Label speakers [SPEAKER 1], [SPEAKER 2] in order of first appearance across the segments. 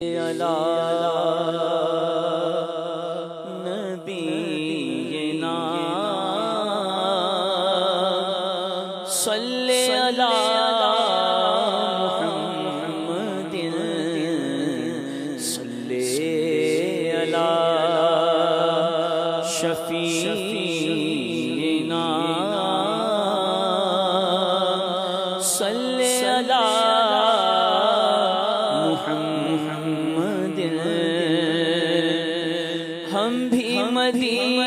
[SPEAKER 1] علی نبینا صلی علی محمد صلی علی شفیعنا صلی علی محمد ہم بھی مدینے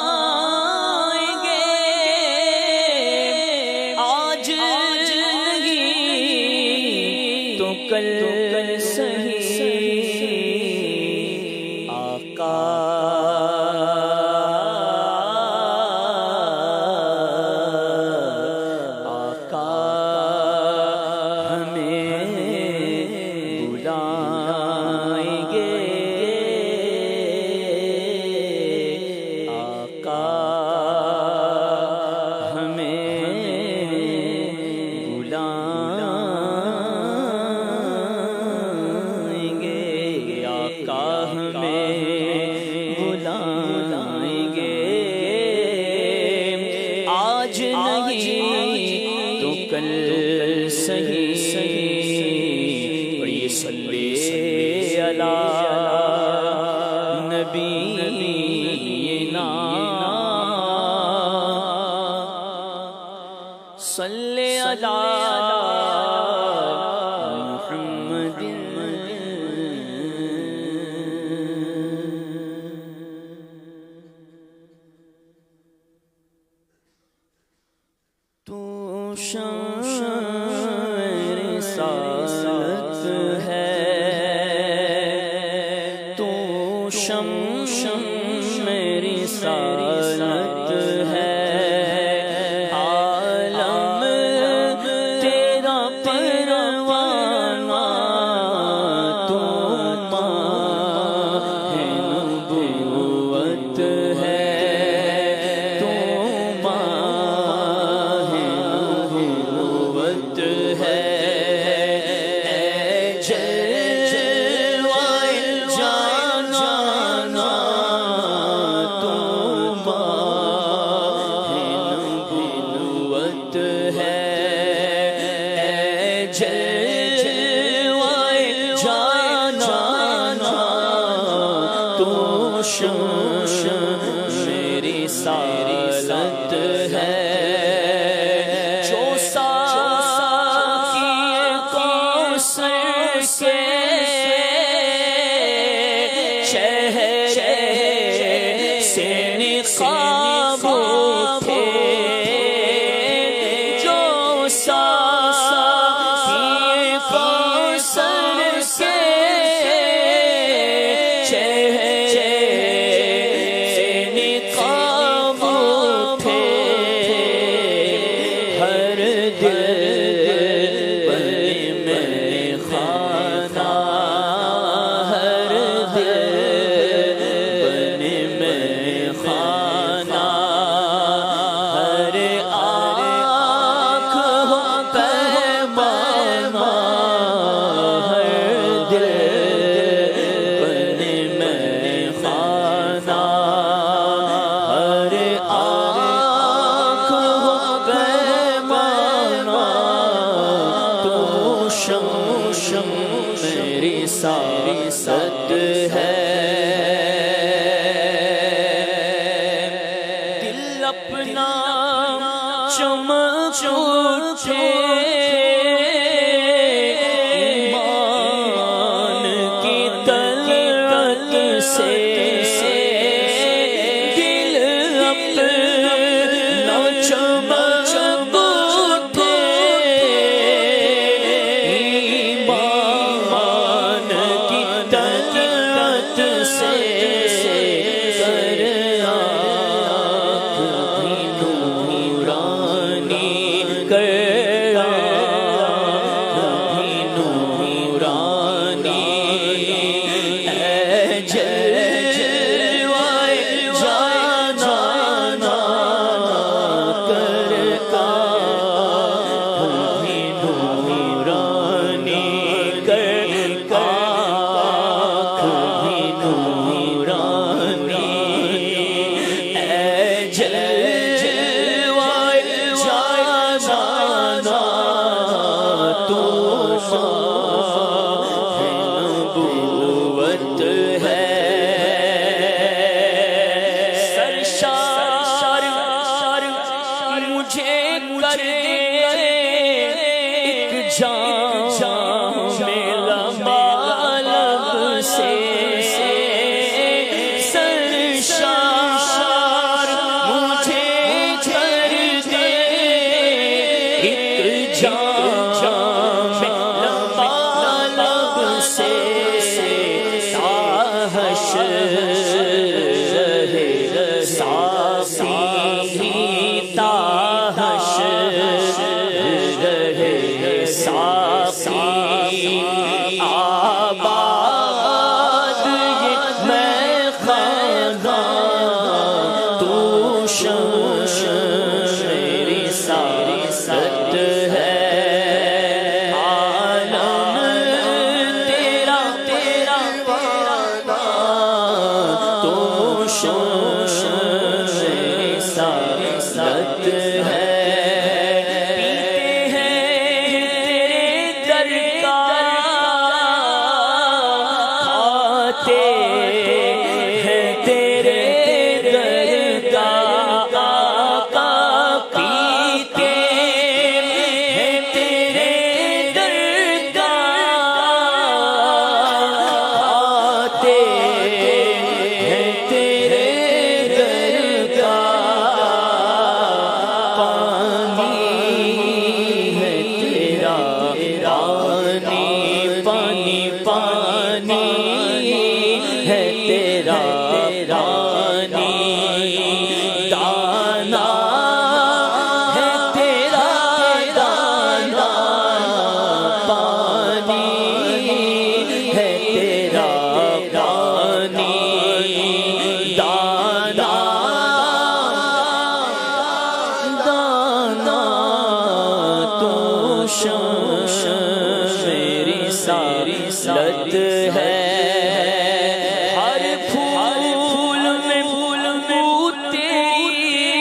[SPEAKER 1] جائیں گے آج نہیں تو کل صحیح آقا صحیح صلی علی نبینا صلی علی محمد تو رسالت ہے تو میری رسالت ہے عالم تیرا پروانہ تو ماہ نبوت ہے تو ماہ نبوت ہے میری سالت ہے جو ساقی کوثر سے چہرے سے نقاب اٹھے جو ساقی کوثر سے میری سالت ہے دل اپنا چمک اٹھے ایمان کی طلعت سے دل اپنا چمک کر مجھے کر دے ایک جام میرا بالغ سے سرشار مجھے کر دے ایک جام میرا بالغ سے آباد یہ میں خاندان تو میری سعادت ہے عالم تیرا تو میری سعادت ہے میری سعادت ہے ہر پھول میں بو تیری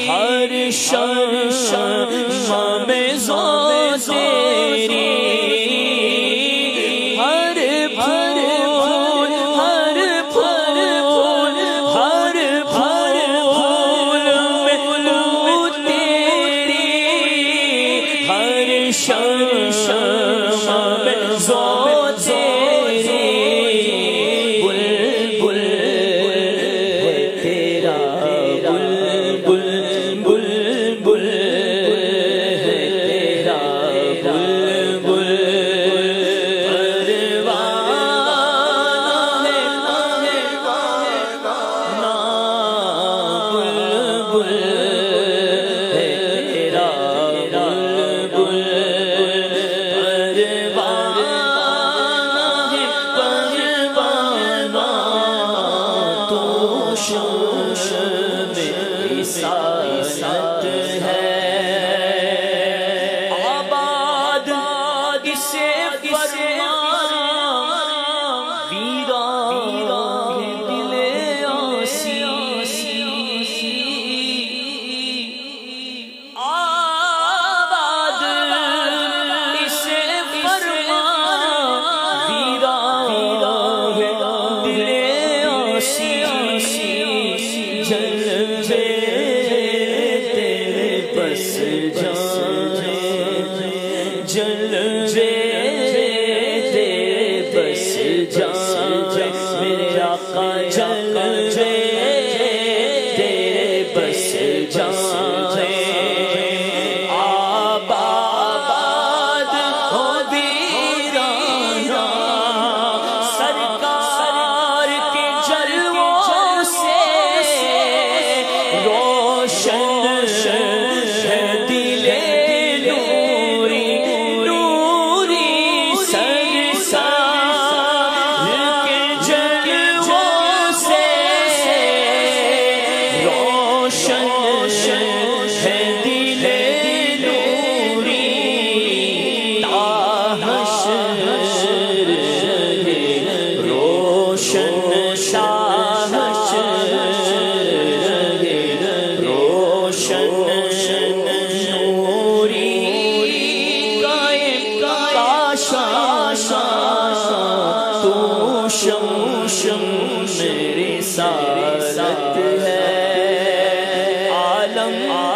[SPEAKER 1] ہر شمع میں ذو تیری ہر پھول شمع میں ذو تیری بلبل ہے تیرا بلبل بلبل ہے تیرا بلبل میری سعادت ہے آباد اسے فرما ویران دل آسی آباد اسے فرما ویران دل آسی جلوے تیرے بس جائیں جلوے تیرے بس جائیں میرے آقا جلوے تیرے بس جائیں آباد ہو ویرانہ سرکار کے جلووں سے روشن ہے دل نوری نوری سرکار کے جلووں سے روشن ہم